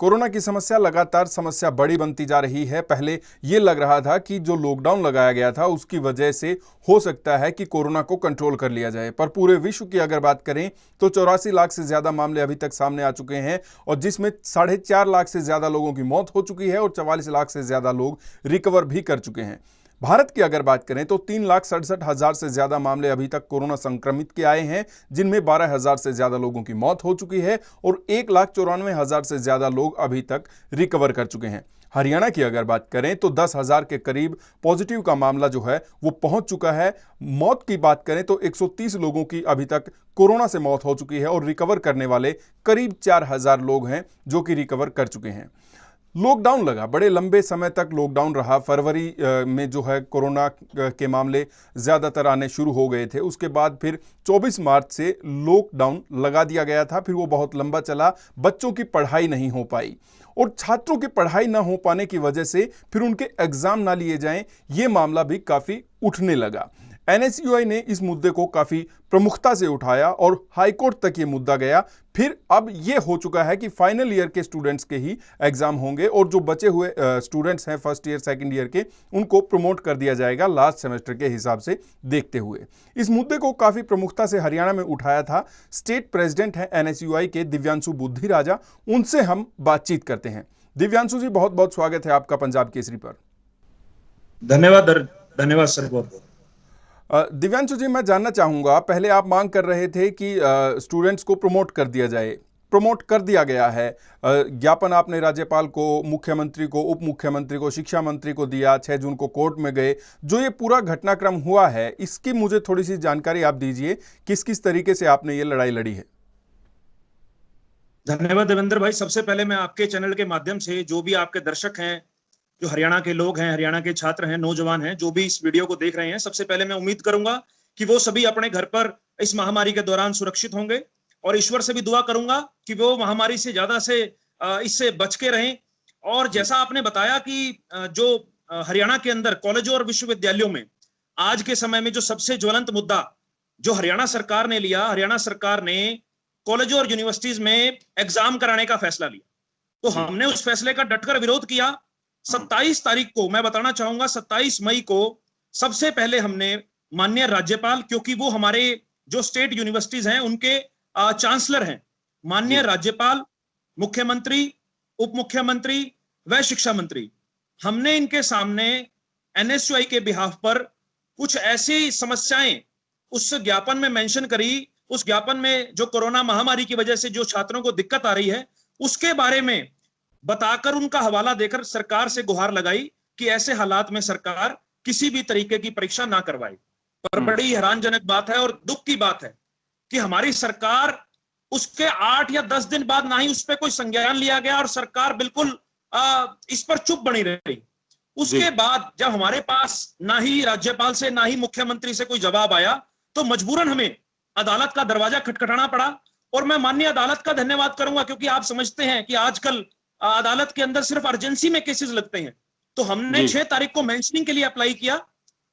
Corona की समस्या लगातार समस्या बड़ी बनती जा रही है। पहले ये लग रहा था कि जो लॉकडाउन लगाया गया था उसकी वजह से हो सकता है कि कोरोना को कंट्रोल कर लिया जाए, पर पूरे विश्व की अगर बात करें तो 84 लाख से ज्यादा मामले अभी तक सामने आ चुके हैं और जिसमें 4.5 लाख से ज्यादा लोगों की मौत हो चुकी है और 44 लाख से ज्यादा लोग रिकवर भी कर चुके हैं। भारत की अगर बात करें तो 3,67,000 से ज्यादा मामले अभी तक कोरोना संक्रमित के आए हैं, जिनमें 12,000 से ज्यादा लोगों की मौत हो चुकी है और 1,94,000 से ज्यादा लोग अभी तक रिकवर कर चुके हैं। हरियाणा की अगर बात करें तो 10,000 के करीब पॉजिटिव का मामला जो है वो पहुंच चुका है। मौत की बात करें तो 130 लोगों की अभी तक कोरोना से मौत हो चुकी है और रिकवर करने वाले करीब 4,000 लोग हैं जो कि रिकवर कर चुके हैं। लॉकडाउन लगा, बड़े लंबे समय तक लॉकडाउन रहा। फरवरी में जो है कोरोना के मामले ज़्यादातर आने शुरू हो गए थे। उसके बाद फिर 24 मार्च से लॉकडाउन लगा दिया गया था। फिर वो बहुत लंबा चला, बच्चों की पढ़ाई नहीं हो पाई और छात्रों की पढ़ाई ना हो पाने की वजह से फिर उनके एग्जाम ना लिए जाएं, ये मामला भी काफ़ी उठने लगा। एनएसयूआई ने इस मुद्दे को काफी प्रमुखता से उठाया और हाईकोर्ट तक ये मुद्दा गया। फिर अब ये हो चुका है कि फाइनल ईयर के स्टूडेंट्स के ही एग्जाम होंगे और जो बचे हुए स्टूडेंट्स हैं फर्स्ट ईयर सेकंड ईयर के, उनको प्रमोट कर दिया जाएगा लास्ट सेमेस्टर के हिसाब से देखते हुए। इस मुद्दे को काफी प्रमुखता से हरियाणा में उठाया था स्टेट प्रेसिडेंट हैं एनएसयूआई के दिव्यांशु बुद्धिराजा। उनसे हम बातचीत करते हैं। दिव्यांशु जी, बहुत बहुत स्वागत है आपका पंजाब केसरी पर। धन्यवाद धन्यवाद सर, बहुत बहुत। दिव्यांशु जी, मैं जानना चाहूंगा, पहले आप मांग कर रहे थे कि स्टूडेंट्स को प्रमोट कर दिया जाए, प्रमोट कर दिया गया है। ज्ञापन आपने राज्यपाल को, मुख्यमंत्री को, उप मुख्यमंत्री को, शिक्षा मंत्री को दिया। 6 जून को कोर्ट में गए। जो ये पूरा घटनाक्रम हुआ है इसकी मुझे थोड़ी सी जानकारी आप दीजिए, किस किस तरीके से आपने ये लड़ाई लड़ी है। धन्यवाद देवेंद्र भाई। सबसे पहले मैं आपके चैनल के माध्यम से जो भी आपके दर्शक हैं, जो हरियाणा के लोग हैं, हरियाणा के छात्र हैं, नौजवान हैं, जो भी इस वीडियो को देख रहे हैं, सबसे पहले मैं उम्मीद करूंगा कि वो सभी अपने घर पर इस महामारी के दौरान सुरक्षित होंगे और ईश्वर से भी दुआ करूंगा कि वो महामारी से ज्यादा से इससे बच के रहें। और जैसा आपने बताया कि जो हरियाणा के अंदर कॉलेजों और विश्वविद्यालयों में आज के समय में जो सबसे ज्वलंत मुद्दा जो हरियाणा सरकार ने लिया, हरियाणा सरकार ने कॉलेजों और यूनिवर्सिटीज में एग्जाम कराने का फैसला लिया, तो हमने उस फैसले का डटकर विरोध किया। 27 तारीख को मैं बताना चाहूंगा, 27 मई को सबसे पहले हमने माननीय राज्यपाल, क्योंकि वो हमारे जो स्टेट यूनिवर्सिटीज हैं उनके चांसलर हैं, माननीय राज्यपाल, मुख्यमंत्री, उप मुख्यमंत्री व शिक्षा मंत्री, हमने इनके सामने एनएसयूआई के बिहाफ पर कुछ ऐसी समस्याएं उस ज्ञापन में मेंशन करी। उस ज्ञापन में जो कोरोना महामारी की वजह से जो छात्रों को दिक्कत आ रही है उसके बारे में बताकर, उनका हवाला देकर सरकार से गुहार लगाई कि ऐसे हालात में सरकार किसी भी तरीके की परीक्षा ना करवाए। पर बड़ी हैरानजनक बात है और दुख की बात है कि हमारी सरकार उसके 8 या 10 दिन बाद ना ही उस पर कोई संज्ञान लिया गया और सरकार बिल्कुल इस पर चुप बनी रही। उसके बाद जब हमारे पास ना ही राज्यपाल से ना ही मुख्यमंत्री से कोई जवाब आया, तो मजबूरन हमें अदालत का दरवाजा खटखटाना पड़ा। और मैं माननीय अदालत का धन्यवाद करूंगा, क्योंकि आप समझते हैं कि आजकल अदालत के अंदर सिर्फ अर्जेंसी में केसेस लगते हैं। तो हमने 6 तारीख को मेंशनिंग के लिए अप्लाई किया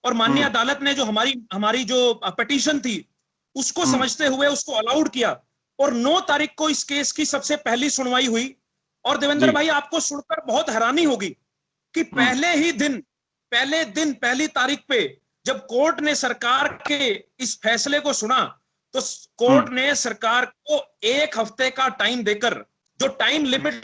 और माननीय अदालत ने जो हमारी जो पिटीशन थी उसको समझते हुए उसको अलाउड किया और 9 तारीख को इस केस की सबसे पहली सुनवाई हुई। और देवेंद्र भाई, आपको सुनकर बहुत हैरानी होगी कि पहली तारीख पे जब कोर्ट ने सरकार के इस फैसले को सुना, तो कोर्ट ने सरकार को 1 हफ्ते का टाइम देकर, जो टाइम लिमिट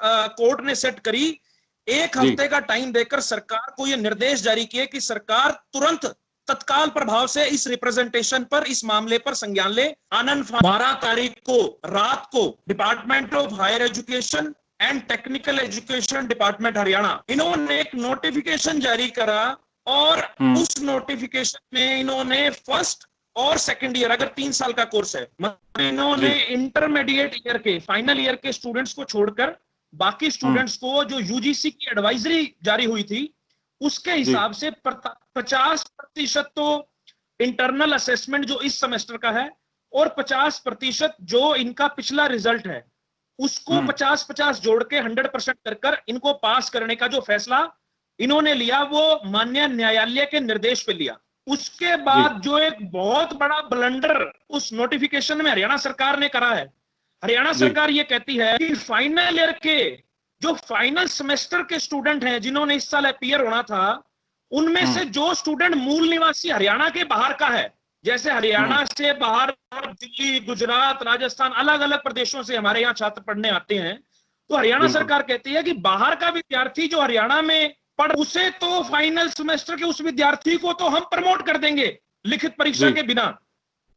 कोर्ट ने सेट करी, 1 हफ्ते का टाइम देकर सरकार को यह निर्देश जारी किए कि सरकार तुरंत तत्काल प्रभाव से इस रिप्रेजेंटेशन पर, इस मामले पर संज्ञान ले। आनंद 12 तारीख को रात को department of higher education and technical education department Haryana, इन्होंने एक नोटिफिकेशन जारी करा और उस नोटिफिकेशन में इन्होंने फर्स्ट और सेकंड ईयर, अगर 3 साल का कोर्स है, मतलब इन्होंने इंटरमीडिएट ईयर के, फाइनल ईयर के स्टूडेंट्स को छोड़कर बाकी स्टूडेंट्स को जो यूजीसी की एडवाइजरी जारी हुई थी उसके हिसाब से 50% तो इंटरनल असेसमेंट जो इस सेमेस्टर का है और 50% जो इनका पिछला रिजल्ट है उसको 50-50 जोड़ के 100% कर इनको पास करने का जो फैसला इन्होंने लिया, वो माननीय न्यायालय के निर्देश पे लिया। उसके बाद जो एक बहुत बड़ा ब्लंडर उस नोटिफिकेशन में हरियाणा सरकार ने करा है, हरियाणा सरकार ये कहती है कि फाइनल ईयर के जो फाइनल सेमेस्टर के स्टूडेंट हैं जिन्होंने इस साल अपीयर होना था, उनमें से जो स्टूडेंट मूल निवासी हरियाणा के बाहर का है, जैसे हरियाणा से बाहर दिल्ली, गुजरात, राजस्थान, अलग अलग प्रदेशों से हमारे यहाँ छात्र पढ़ने आते हैं, तो हरियाणा सरकार कहती है कि बाहर का विद्यार्थी जो हरियाणा में पढ़, उसे तो फाइनल सेमेस्टर के उस विद्यार्थी को तो हम प्रमोट कर देंगे लिखित परीक्षा के बिना,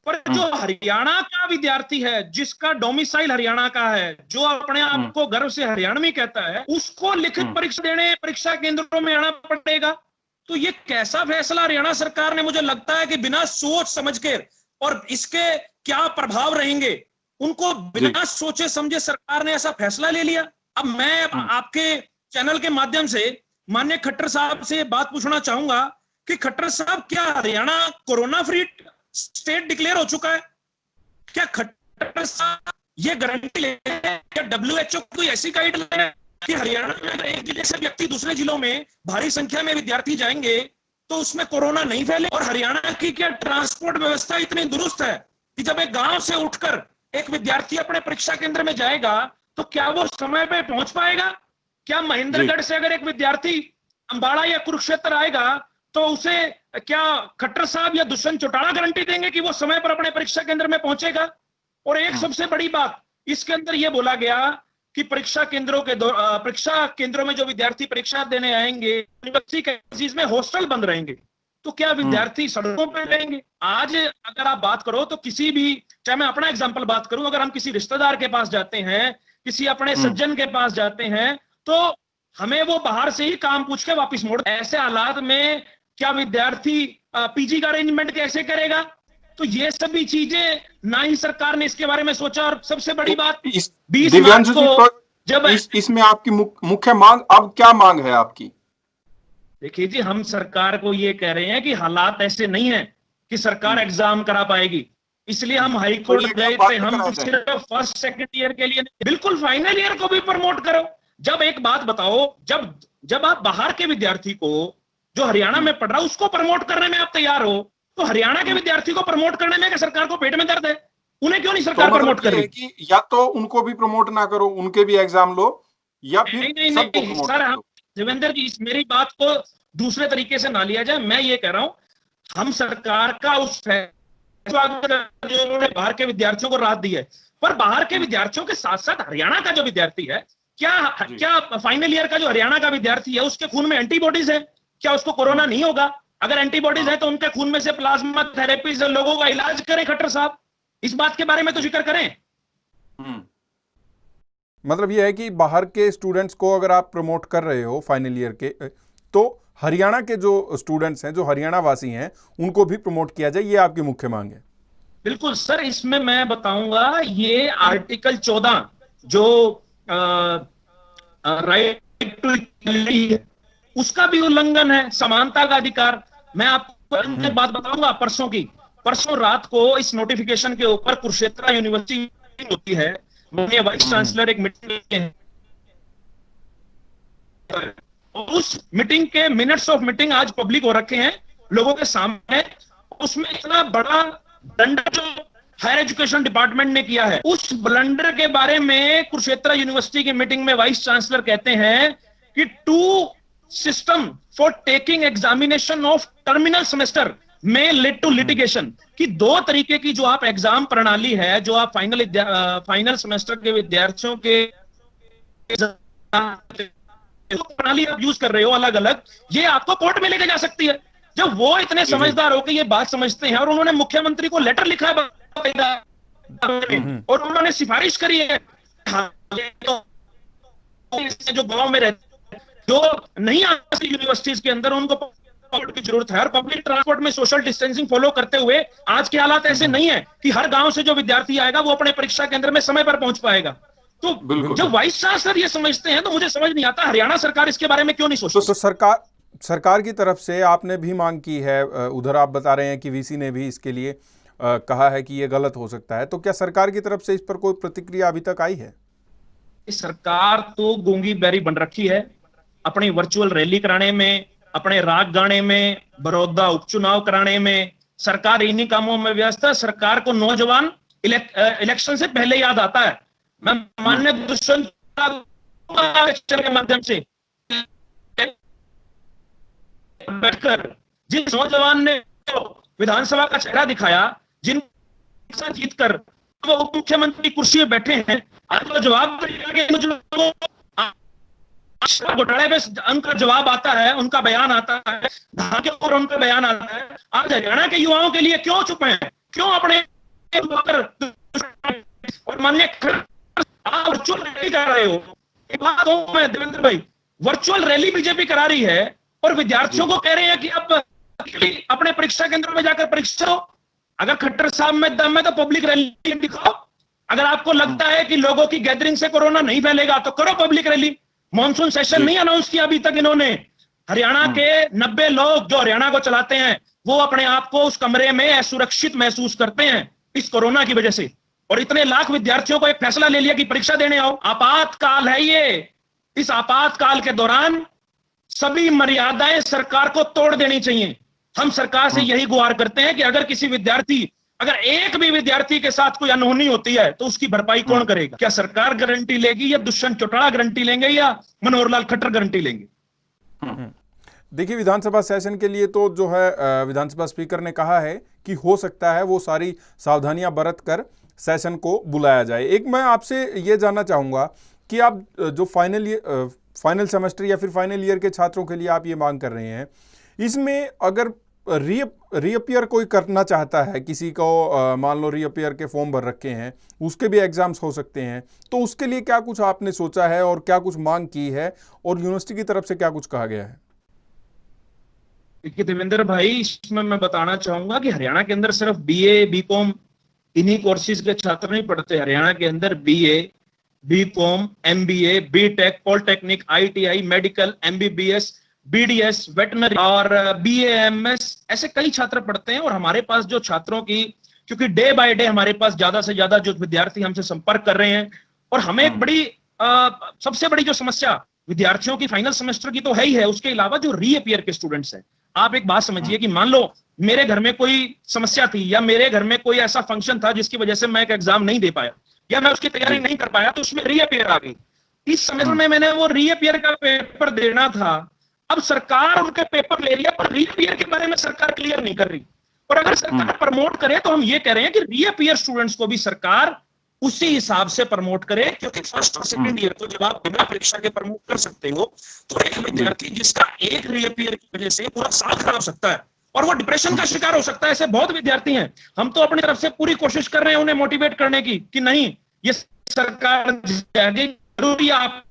पर जो हरियाणा का विद्यार्थी है, जिसका डोमिसाइल हरियाणा का है, जो अपने आप को गर्व से हरियाणवी कहता है, उसको लिखित परीक्षा देने परीक्षा केंद्रों में आना पड़ेगा। तो ये कैसा फैसला हरियाणा सरकार ने, मुझे लगता है कि बिना सोच समझ के, और इसके क्या प्रभाव रहेंगे, उनको बिना सोचे समझे सरकार ने ऐसा फैसला ले लिया। अब मैं आपके चैनल के माध्यम से माननीय खट्टर साहब से बात पूछना चाहूंगा कि खट्टर साहब, क्या Haryana corona free state declare हो चुका है? क्या खट्टर साहब ये गारंटी ले क्या WHO कोई ऐसी गाइडलाइन है कि हरियाणा में अगर एक जिले से व्यक्ति दूसरे जिलों में भारी संख्या में विद्यार्थी जाएंगे तो उसमें कोरोना नहीं फैले? और हरियाणा की क्या ट्रांसपोर्ट व्यवस्था इतनी दुरुस्त है कि जब एक गांव से उठकर एक विद्यार्थी अपने परीक्षा केंद्र में जाएगा तो क्या वो समय पे पहुंच पाएगा? क्या महेंद्रगढ़ से अगर एक विद्यार्थी अंबाड़ा या कुरुक्षेत्र आएगा तो उसे क्या खट्टर साहब या दुष्यंत चौटाला गारंटी देंगे कि वो समय पर अपने परीक्षा केंद्र में पहुंचेगा? और एक सबसे बड़ी बात, इसके अंदर यह बोला गया कि परीक्षा केंद्रों में जो विद्यार्थी परीक्षा देने आएंगे, यूनिवर्सिटी कैंपस में हॉस्टल बंद रहेंगे, तो क्या विद्यार्थी सड़कों पर रहेंगे? आज अगर आप बात करो तो किसी भी, चाहे मैं अपना एग्जाम्पल बात करूं, अगर हम किसी रिश्तेदार के पास जाते हैं, किसी अपने सज्जन के पास जाते हैं, तो हमें वो बाहर से ही काम पूछ के वापस मोड़। ऐसे हालात में क्या विद्यार्थी पीजी का अरेंजमेंट कैसे करेगा? तो ये सभी चीजें ना ही सरकार ने इसके बारे में सोचा। और सबसे बड़ी बात, 20 मार्च को जब इसमें आपकी मुख्य मांग, अब क्या मांग है आपकी? देखिए जी, हम सरकार को ये कह रहे हैं कि हालात ऐसे नहीं है कि सरकार एग्जाम करा पाएगी, इसलिए हम हाई कोर्ट गए थे। हम सिर्फ फर्स्ट सेकंड ईयर के लिए, बिल्कुल फाइनल ईयर को भी प्रमोट करो। जब एक बात बताओ, जब आप बाहर के विद्यार्थी को जो हरियाणा में पढ़ रहा है उसको प्रमोट करने में आप तैयार हो, तो हरियाणा के विद्यार्थी को प्रमोट करने में सरकार को पेट में दर्द है? उन्हें क्यों नहीं सरकार प्रमोट कर रही? कि या तो उनको भी प्रमोट ना करो, उनके भी एग्जाम लो, या फिर नहीं सर, देवेंद्र जी, मेरी बात को दूसरे तरीके से ना लिया जाए। मैं ये कह रहा हूं, हम सरकार का उस जो बाहर के विद्यार्थियों को राहत दी है, पर बाहर के विद्यार्थियों के साथ साथ हरियाणा का जो विद्यार्थी है, क्या फाइनल ईयर का जो हरियाणा का विद्यार्थी है उसके खून में एंटीबॉडीज है? क्या उसको कोरोना नहीं होगा? अगर एंटीबॉडीज है तो उनके खून में से प्लाज्मा थेरेपी से लोगों का इलाज करें। खट्टर साहब, इस बात के बारे में तो जिक्र करें। मतलब यह है कि बाहर के स्टूडेंट्स को अगर आप प्रमोट कर रहे हो फाइनल ईयर के, तो हरियाणा के जो स्टूडेंट्स हैं, जो हरियाणा वासी हैं, उनको भी प्रमोट किया जाए, ये आपकी मुख्य मांग है? बिल्कुल सर, इसमें मैं बताऊंगा, ये आर्टिकल 14 जो राइट टू इक्वालिटी है, उसका भी उल्लंघन है, समानता का अधिकार। मैं आपको एक बात बताऊंगा, परसों रात को इस नोटिफिकेशन के ऊपर कुरुक्षेत्र यूनिवर्सिटी होती है, माननीय वाइस चांसलर एक मीटिंग, उस मीटिंग के मिनट्स ऑफ मीटिंग आज पब्लिक हो रखे हैं लोगों के सामने। उसमें इतना बड़ा ब्लंडर जो हायर एजुकेशन डिपार्टमेंट ने किया है, उस ब्लंडर के बारे में कुरुक्षेत्र यूनिवर्सिटी की मीटिंग में वाइस चांसलर कहते हैं कि 2 system for taking examination of terminal semester में लीड टू लिटिगेशन, कि 2 तरीके की जो आप एग्जाम प्रणाली है, जो आप फाइनल सेमेस्टर के विद्यार्थियों के प्रणाली आप यूज कर रहे हो अलग अलग, ये आपको कोर्ट में लेके जा सकती है। जब वो इतने समझदार होकर ये बात समझते हैं, और उन्होंने मुख्यमंत्री को लेटर लिखा है और उन्होंने सिफारिश करी है, जो गांव में रहते, जो नहीं आते यूनिवर्सिटीज के अंदर, उनको की जरूरत है। और पब्लिक ट्रांसपोर्ट में सोशल डिस्टेंसिंग फॉलो करते हुए आज के हालात ऐसे नहीं है कि हर गांव से जो विद्यार्थी आएगा वो अपने परीक्षा केंद्र में समय पर पहुंच पाएगा। तो जब वाइस चांसलर ये समझते हैं तो मुझे समझ नहीं आता हरियाणा सरकार इसके बारे में क्यों नहीं सोचती। तो सरकार की तरफ से आपने भी मांग की है, उधर आप बता रहे हैं कि वीसी ने भी इसके लिए कहा है कि ये गलत हो सकता है, तो क्या सरकार की तरफ से इस पर कोई प्रतिक्रिया अभी तक आई है? सरकार तो गूंगी बैरी बन रखी है, अपनी वर्चुअल रैली कराने में, अपने राग गाने में, बड़ौदा उपचुनाव कराने में, सरकार इन्हीं कामों में व्यस्त है। सरकार को नौजवान इलेक्शन से पहले याद आता है मैं माननीय दुष्यंत के माध्यम से बैठकर जिस नौजवान ने विधानसभा का चेहरा दिखाया, जिन जीतकर वो उप मुख्यमंत्री कुर्सी में बैठे हैं, आज वो जवाब घोटाले पे उनका जवाब आता है, उनका बयान आता है, धान के ऊपर उनका बयान आता है। आज हरियाणा के युवाओं के लिए क्यों चुप हैं? क्यों अपने और माननीय आप वर्चुअल रैली कर रहे हो? एक बात कहूं मैं देवेंद्र भाई, वर्चुअल रैली बीजेपी करा रही है और विद्यार्थियों को कह रहे हैं कि आप अपने परीक्षा केंद्रों में जाकर परीक्षा हो। अगर खट्टर साहब में दम है तो पब्लिक रैली दिखाओ। अगर आपको लगता है कि लोगों की गैदरिंग से कोरोना नहीं फैलेगा तो करो पब्लिक रैली। मॉनसून सेशन नहीं अनाउंस किया अभी तक इन्होंने। हरियाणा के 90 लोग जो हरियाणा को चलाते हैं वो अपने आप को उस कमरे में असुरक्षित महसूस करते हैं इस कोरोना की वजह से। और इतने लाख विद्यार्थियों को एक फैसला ले लिया कि परीक्षा देने आओ। आपातकाल है ये। इस आपातकाल के दौरान सभी मर्यादाएं सरकार को तोड़ देनी चाहिए। हम सरकार से यही गुहार करते हैं कि अगर किसी विद्यार्थी, अगर एक भी विद्यार्थी के साथ कोई अनहोनी होती है तो उसकी भरपाई कौन करेगा? क्या सरकार गारंटी लेगी या दुष्यंत चौटाला गारंटी लेंगे या मनोहर लाल खट्टर गारंटी लेंगे? देखिए, विधानसभा सेशन के लिए तो जो है विधानसभा स्पीकर ने कहा है कि हो सकता है वो सारी सावधानियां बरत कर सेशन को बुलाया जाए। एक मैं आपसे ये जानना चाहूँगा कि आप जो फाइनल सेमेस्टर या फिर फाइनल ईयर के छात्रों के लिए आप ये मांग कर रहे हैं, इसमें अगर रीअपियर कोई करना चाहता है, किसी को मान लो रीअपियर के फॉर्म भर रखे हैं, उसके भी एग्जाम्स हो सकते हैं, तो उसके लिए क्या कुछ आपने सोचा है और क्या कुछ मांग की है और यूनिवर्सिटी की तरफ से क्या कुछ कहा गया है? देखिए देवेंद्र भाई, इसमें मैं बताना चाहूंगा कि हरियाणा के अंदर सिर्फ बीए बीकॉम इन्हीं कोर्सेज के छात्र नहीं पढ़ते। हरियाणा के अंदर BA BCom MBA BTech polytechnic ITI medical MBBS BDS veterinary और बीएएमएस ऐसे कई छात्र पढ़ते हैं। और हमारे पास जो छात्रों की, क्योंकि डे बाय डे हमारे पास ज्यादा से ज्यादा जो विद्यार्थी हमसे संपर्क कर रहे हैं, और हमें एक बड़ी सबसे बड़ी जो समस्या विद्यार्थियों की फाइनल सेमेस्टर की तो है ही है, उसके अलावा जो रीअपियर के स्टूडेंट्स हैं। आप एक बात समझिए कि मान लो मेरे घर में कोई समस्या थी या मेरे घर में कोई ऐसा फंक्शन था जिसकी वजह से मैं एक एग्जाम नहीं दे पाया या मैं उसकी तैयारी नहीं कर पाया, तो उसमें रीअपियर आ गई। इस सेमेस्टर में मैंने वो रीअपियर का पेपर देना था। अब सरकार उनके पेपर ले रही है पर रीअपियर के बारे में सरकार क्लियर नहीं कर रही। और अगर सरकार प्रमोट करे तो हम ये कह रहे हैं कि रीअपियर स्टूडेंट्स को भी सरकार उसी हिसाब से प्रमोट करे, क्योंकि फर्स्ट और सेकंड ईयर को जब आप बिना परीक्षा के प्रमोट कर सकते हो तो एक विद्यार्थी जिसका एक रीअपियर की वजह से पूरा साल खराब हो सकता है और वो डिप्रेशन का शिकार हो सकता है। ऐसे बहुत विद्यार्थी हैं। हम तो अपनी तरफ से पूरी कोशिश कर रहे हैं उन्हें मोटिवेट करने की कि नहीं, ये सरकार जरूरी आप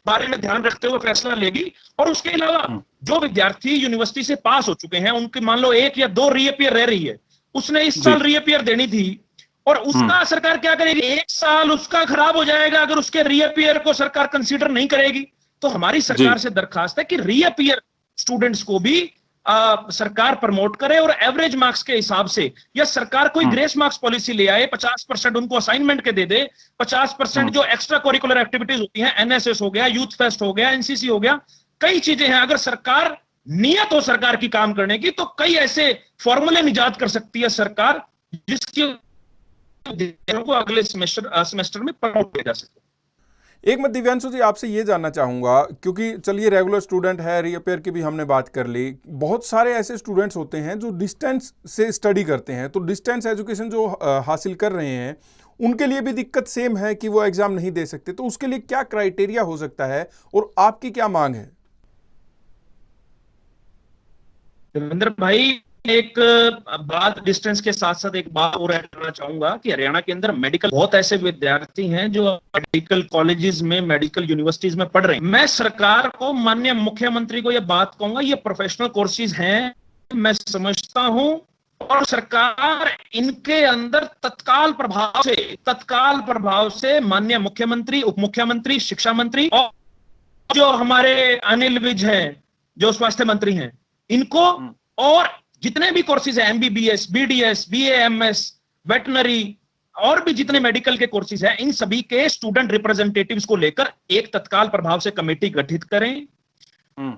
बारे में ध्यान रखते हुए फैसला लेगी। और उसके अलावा जो विद्यार्थी यूनिवर्सिटी से पास हो चुके हैं, उनकी मान लो 1 या 2 रीअपियर रह रही है, उसने इस साल रीअपियर देनी थी और उसका सरकार क्या करेगी? 1 साल उसका खराब हो जाएगा अगर उसके रीअपियर को सरकार कंसीडर नहीं करेगी। तो हमारी सरकार से दरखास्त है कि रीअपियर स्टूडेंट्स को भी सरकार प्रमोट करे और एवरेज मार्क्स के हिसाब से, या सरकार कोई ग्रेस मार्क्स पॉलिसी ले आए, 50% उनको असाइनमेंट के दे दे, 50% जो एक्स्ट्रा करिकुलर एक्टिविटीज होती हैं, एनएसएस हो गया, यूथ फेस्ट हो गया, एनसीसी हो गया, कई चीजें हैं। अगर सरकार नियत हो सरकार की काम करने की तो कई ऐसे फॉर्मूले निजात कर सकती है सरकार जिसकी को अगले सेमेस्टर में प्रमोट किया जा सके। एक मैं दिव्यांशु जी आपसे ये जानना चाहूँगा, क्योंकि चलिए रेगुलर स्टूडेंट है, रीअपियर की भी हमने बात कर ली, बहुत सारे ऐसे स्टूडेंट्स होते हैं जो डिस्टेंस से स्टडी करते हैं, तो डिस्टेंस एजुकेशन जो हासिल कर रहे हैं उनके लिए भी दिक्कत सेम है कि वो एग्जाम नहीं दे सकते, तो उसके लिए क्या क्राइटेरिया हो सकता है और आपकी क्या मांग है? देवेंद्र भाई, एक बात डिस्टेंस के साथ साथ एक बात और ऐड करना चाहूंगा कि हरियाणा के अंदर मेडिकल बहुत ऐसे विद्यार्थी हैं जो मेडिकल कॉलेजेस में, मेडिकल यूनिवर्सिटीज में पढ़ रहे हैं। मैं सरकार को, माननीय मुख्यमंत्री को यह बात कहूंगा, ये प्रोफेशनल कोर्सेज हैं, मैं समझता हूं, और सरकार इनके अंदर तत्काल प्रभाव से माननीय मुख्यमंत्री, उप मुख्यमंत्री, शिक्षा मंत्री और जो हमारे अनिल विज हैं जो स्वास्थ्य मंत्री हैं, इनको और जितने भी कोर्सेज हैं, एमबीबीएस, बीडीएस, बीएएमएस, वेटनरी और भी जितने मेडिकल के कोर्सेज हैं, इन सभी के स्टूडेंट रिप्रेजेंटेटिव्स को लेकर एक तत्काल प्रभाव से कमेटी गठित करें।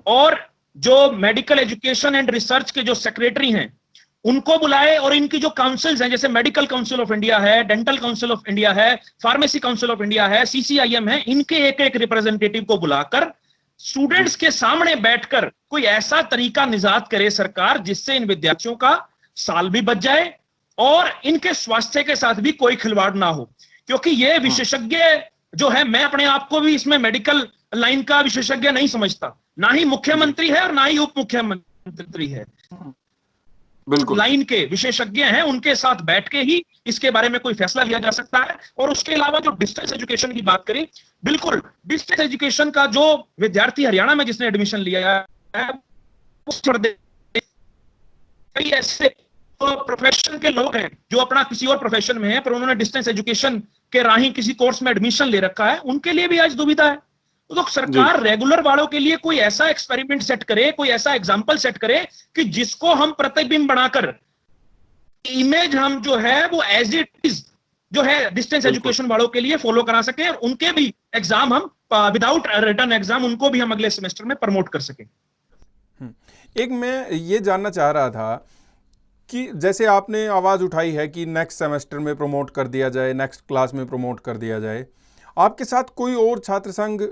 और जो मेडिकल एजुकेशन एंड रिसर्च के जो सेक्रेटरी हैं उनको बुलाए और इनकी जो काउंसिल्स हैं, जैसे मेडिकल काउंसिल ऑफ इंडिया है, डेंटल काउंसिल ऑफ इंडिया है, फार्मेसी काउंसिल ऑफ इंडिया है, CCIM है, इनके एक एक रिप्रेजेंटेटिव को बुलाकर स्टूडेंट्स के सामने बैठकर कोई ऐसा तरीका निजात करे सरकार जिससे इन विद्यार्थियों का साल भी बच जाए और इनके स्वास्थ्य के साथ भी कोई खिलवाड़ ना हो। क्योंकि ये विशेषज्ञ जो है, मैं अपने आप को भी इसमें मेडिकल लाइन का विशेषज्ञ नहीं समझता, ना ही मुख्यमंत्री है और ना ही उप मुख्यमंत्री है, बिल्कुल लाइन के विशेषज्ञ हैं, उनके साथ बैठ के ही इसके बारे में कोई फैसला लिया जा सकता है। और उसके अलावा जो डिस्टेंस एजुकेशन की बात करी, बिल्कुल डिस्टेंस एजुकेशन का जो विद्यार्थी हरियाणा में जिसने एडमिशन लिया है, कई ऐसे प्रोफेशन के लोग हैं जो अपना किसी और प्रोफेशन में है पर उन्होंने डिस्टेंस एजुकेशन के राही किसी कोर्स में एडमिशन ले रखा है, उनके लिए भी आज दुविधा है। तो सरकार रेगुलर वालोों के लिए कोई ऐसा एक्सपेरिमेंट सेट करे, कोई ऐसा एग्जाम्पल सेट करे कि जिसको हम प्रतिबिंब बनाकर इमेज हम जो है वो एज इट इज जो है डिस्टेंस एजुकेशन वालों के लिए फॉलो करा सके और उनके भी एग्जाम हम विदाउट रिटर्न एग्जाम उनको भी हम अगले सेमेस्टर में प्रमोट कर सके। एक मैं ये जानना चाह रहा था कि जैसे आपने आवाज़ उठाई है कि नेक्स्ट सेमेस्टर में प्रमोट कर दिया जाए, नेक्स्ट क्लास में प्रमोट कर दिया जाए, आपके साथ कोई और छात्र संघ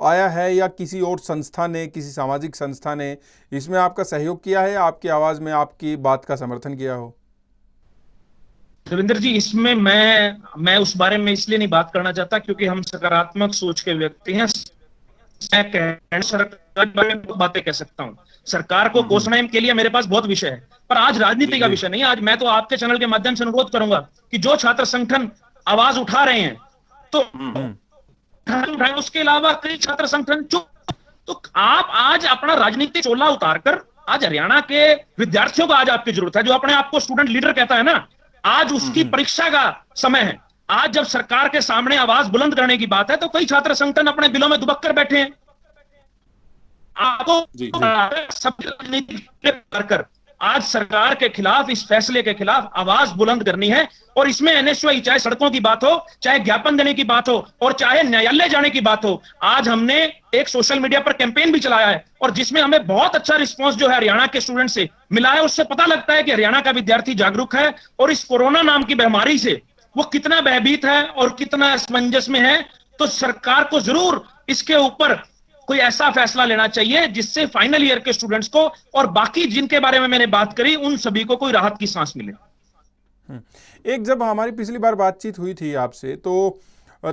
आया है या किसी और संस्था ने, किसी सामाजिक संस्था ने इसमें आपका सहयोग किया है, आपकी आवाज़ में आपकी बात का समर्थन किया हो? रविंद्र जी, इसमें मैं उस बारे में इसलिए नहीं बात करना चाहता क्योंकि हम सकारात्मक सोच के व्यक्ति हैं। मैं सरकार के बारे में बातें कह सकता हूँ, सरकार को कोसने के लिए मेरे पास बहुत विषय है, पर आज राजनीति का विषय नहीं। आज मैं तो आपके चैनल के माध्यम से अनुरोध करूंगा कि जो छात्र संगठन आवाज उठा रहे हैं तो उसके अलावा कई छात्र संगठन तो आप आज अपना राजनीतिक चोला उतारकर आज हरियाणा के विद्यार्थियों को आज आपकी जरूरत है, जो अपने आप को स्टूडेंट लीडर कहता है ना, आज उसकी परीक्षा का समय है। आज जब सरकार के सामने आवाज बुलंद करने की बात है तो कई छात्र संगठन अपने दिलों में दुबक कर बैठे हैं। आपको सब राजनीति कर आज सरकार के खिलाफ, इस फैसले के खिलाफ आवाज बुलंद करनी है। और इसमें NSY चाहे सड़कों की बात हो, चाहे ज्ञापन देने की बात हो और चाहे न्यायालय जाने की बात हो, आज हमने एक सोशल मीडिया पर कैंपेन भी चलाया है और जिसमें हमें बहुत अच्छा रिस्पांस जो है हरियाणा के स्टूडेंट से मिला है। उससे पता लगता है कि हरियाणा का विद्यार्थी जागरूक है और इस कोरोना नाम की बीमारी से वो कितना भयभीत है और कितना असमंजस में है। तो सरकार को जरूर इसके ऊपर कोई ऐसा फैसला लेना चाहिए जिससे फाइनल ईयर के स्टूडेंट्स को और बाकी जिनके बारे में मैंने बात करी उन सभी को कोई राहत की सांस मिले। एक जब हमारी पिछली बार बातचीत हुई थी आपसे तो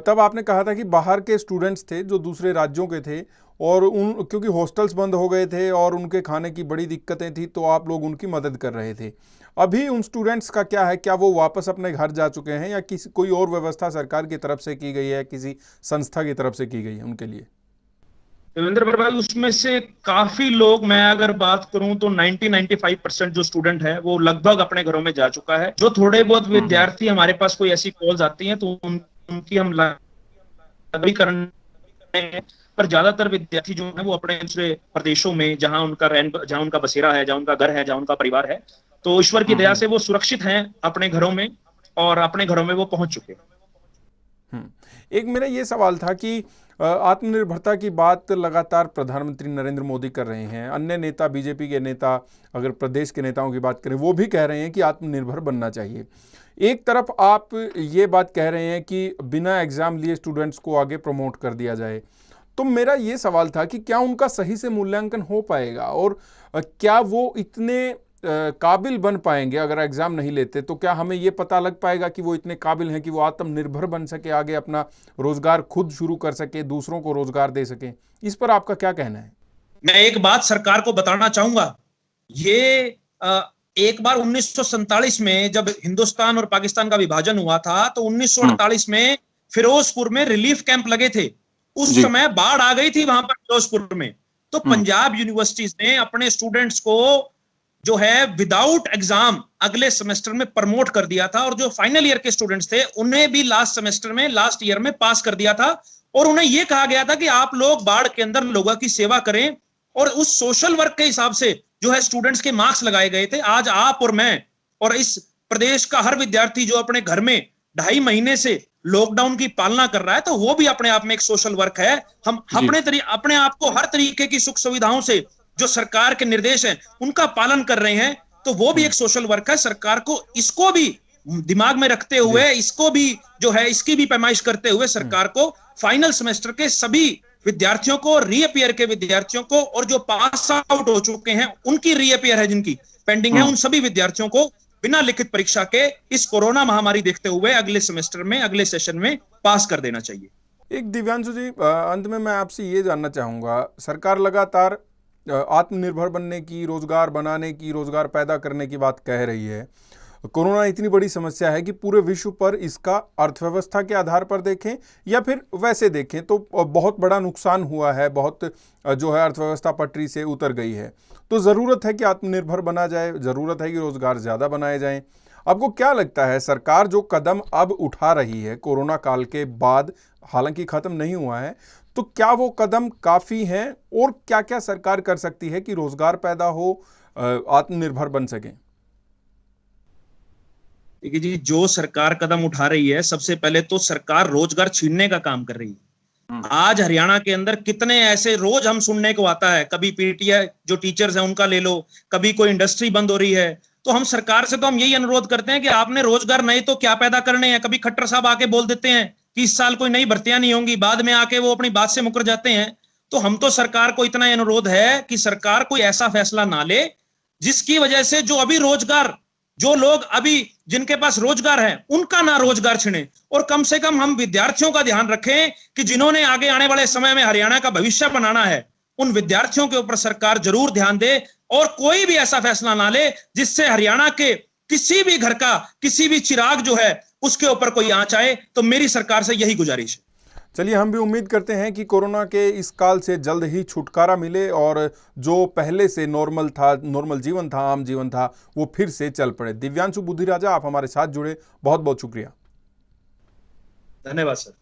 तब आपने कहा था कि बाहर के स्टूडेंट्स थे जो दूसरे राज्यों के थे और क्योंकि हॉस्टल्स बंद हो गए थे और उनके खाने की बड़ी दिक्कतें थी तो आप लोग उनकी मदद कर रहे थे। अभी उन स्टूडेंट्स का क्या है, क्या वो वापस अपने घर जा चुके हैं या किसी कोई और व्यवस्था सरकार की तरफ से की गई है, किसी संस्था की तरफ से की गई है उनके लिए? देवेंद्र भाई, उसमें से काफी लोग, मैं अगर बात करूं तो 90-95% जो स्टूडेंट है वो लगभग अपने घरों में जा चुका है। जो थोड़े बहुत विद्यार्थी हमारे पास कोई ऐसी कॉल्स आती हैं तो उनकी हम भी करने हैं, पर ज्यादातर विद्यार्थी जो है वो अपने दूसरे प्रदेशों में जहां उनका बसेरा है, जहां उनका घर है, जहां उनका परिवार है, तो ईश्वर की दया से वो सुरक्षित हैं अपने घरों में और अपने घरों में वो पहुंच चुके हैं। एक मेरा ये सवाल था कि आत्मनिर्भरता की बात लगातार प्रधानमंत्री नरेंद्र मोदी कर रहे हैं, अन्य नेता, बीजेपी के नेता, अगर प्रदेश के नेताओं की बात करें, वो भी कह रहे हैं कि आत्मनिर्भर बनना चाहिए। एक तरफ आप ये बात कह रहे हैं कि बिना एग्जाम लिए स्टूडेंट्स को आगे प्रमोट कर दिया जाए, तो मेरा ये सवाल था कि क्या उनका सही से मूल्यांकन हो पाएगा और क्या वो इतने काबिल बन पाएंगे अगर एग्जाम नहीं लेते? तो क्या हमें ये पता लग पाएगा कि वो इतने काबिल हैं कि वो आत्मनिर्भर बन सके, आगे अपना रोजगार खुद शुरू कर सके, दूसरों को रोजगार दे सके? इस पर आपका क्या कहना है? मैं एक बात सरकार को बताना चाहूंगा, ये एक बार 1947 में जब हिंदुस्तान और पाकिस्तान का विभाजन हुआ था तो 1948 में फिरोजपुर में रिलीफ कैंप लगे थे। उस समय बाढ़ आ गई थी वहां पर फिरोजपुर में, तो पंजाब यूनिवर्सिटीज ने अपने स्टूडेंट्स को जो है विदाउट एग्जाम अगले सेमेस्टर में प्रमोट कर दिया था और जो फाइनल ईयर के स्टूडेंट्स थे उन्हें भी लास्ट सेमेस्टर में, लास्ट ईयर में पास कर दिया था और उन्हें यह कहा गया था कि आप लोग बाढ़ के अंदर लोगों की सेवा करें और उस सोशल वर्क के हिसाब से जो है स्टूडेंट्स के मार्क्स लगाए गए थे। आज आप और मैं और इस प्रदेश का हर विद्यार्थी जो अपने घर में 2.5 महीने से लॉकडाउन की पालना कर रहा है, तो वो भी अपने आप में एक सोशल वर्क है। हम अपने आप को हर तरीके की सुख सुविधाओं से जो सरकार के निर्देश हैं उनका पालन कर रहे हैं। तो वो भी एक सोशल वर्क है। सरकार को इसको भी दिमाग में रखते हुए, इसको भी जो है इसकी भी पैमाइश करते हुए सरकार को फाइनल सेमेस्टर के सभी विद्यार्थियों को, रीअपियर के विद्यार्थियों को, और जो पास आउट हो चुके हैं उनकी रीअपियर है, जिनकी पेंडिंग है, उन सभी विद्यार्थियों को बिना लिखित परीक्षा के इस कोरोना महामारी देखते हुए अगले सेमेस्टर में, अगले सेशन में पास कर देना चाहिए। एक दिव्यांशु जी, अंत में मैं आपसे ये जानना चाहूँगा, सरकार लगातार आत्मनिर्भर बनने की, रोजगार बनाने की, रोजगार पैदा करने की बात कह रही है। कोरोना इतनी बड़ी समस्या है कि पूरे विश्व पर इसका अर्थव्यवस्था के आधार पर देखें या फिर वैसे देखें तो बहुत बड़ा नुकसान हुआ है, बहुत जो है अर्थव्यवस्था पटरी से उतर गई है। तो ज़रूरत है कि आत्मनिर्भर बना जाए, ज़रूरत है कि रोजगार ज़्यादा बनाए जाएं। आपको क्या लगता है, सरकार जो कदम अब उठा रही है कोरोना काल के बाद, हालांकि ख़त्म नहीं हुआ है, तो क्या वो कदम काफ़ी हैं और क्या क्या सरकार कर सकती है कि रोजगार पैदा हो, आत्मनिर्भर बन सकें? देखिए जी, जो सरकार कदम उठा रही है, सबसे पहले तो सरकार रोजगार छीनने का काम कर रही है। आज हरियाणा के अंदर कितने ऐसे रोज हम सुनने को आता है, कभी पीटीआई जो टीचर्स हैं उनका ले लो, कभी कोई इंडस्ट्री बंद हो रही है। तो हम सरकार से तो हम यही अनुरोध करते हैं कि आपने रोजगार नहीं तो क्या पैदा करने हैं। कभी खट्टर साहब आके बोल देते हैं कि इस साल कोई नई भर्तियां नहीं होंगी, बाद में आके वो अपनी बात से मुकर जाते हैं। तो हम तो सरकार को इतना अनुरोध है कि सरकार कोई ऐसा फैसला ना ले जिसकी वजह से जो अभी रोजगार, जो लोग अभी जिनके पास रोजगार है उनका ना रोजगार छिने। और कम से कम हम विद्यार्थियों का ध्यान रखें कि जिन्होंने आगे आने वाले समय में हरियाणा का भविष्य बनाना है, उन विद्यार्थियों के ऊपर सरकार जरूर ध्यान दे और कोई भी ऐसा फैसला ना ले जिससे हरियाणा के किसी भी घर का किसी भी चिराग जो है उसके ऊपर कोई आंच आए। तो मेरी सरकार से यही गुजारिश है। चलिए, हम भी उम्मीद करते हैं कि कोरोना के इस काल से जल्द ही छुटकारा मिले और जो पहले से नॉर्मल था, नॉर्मल जीवन था, आम जीवन था, वो फिर से चल पड़े। दिव्यांशु बुद्धिराजा, आप हमारे साथ जुड़े, बहुत बहुत शुक्रिया। धन्यवाद सर।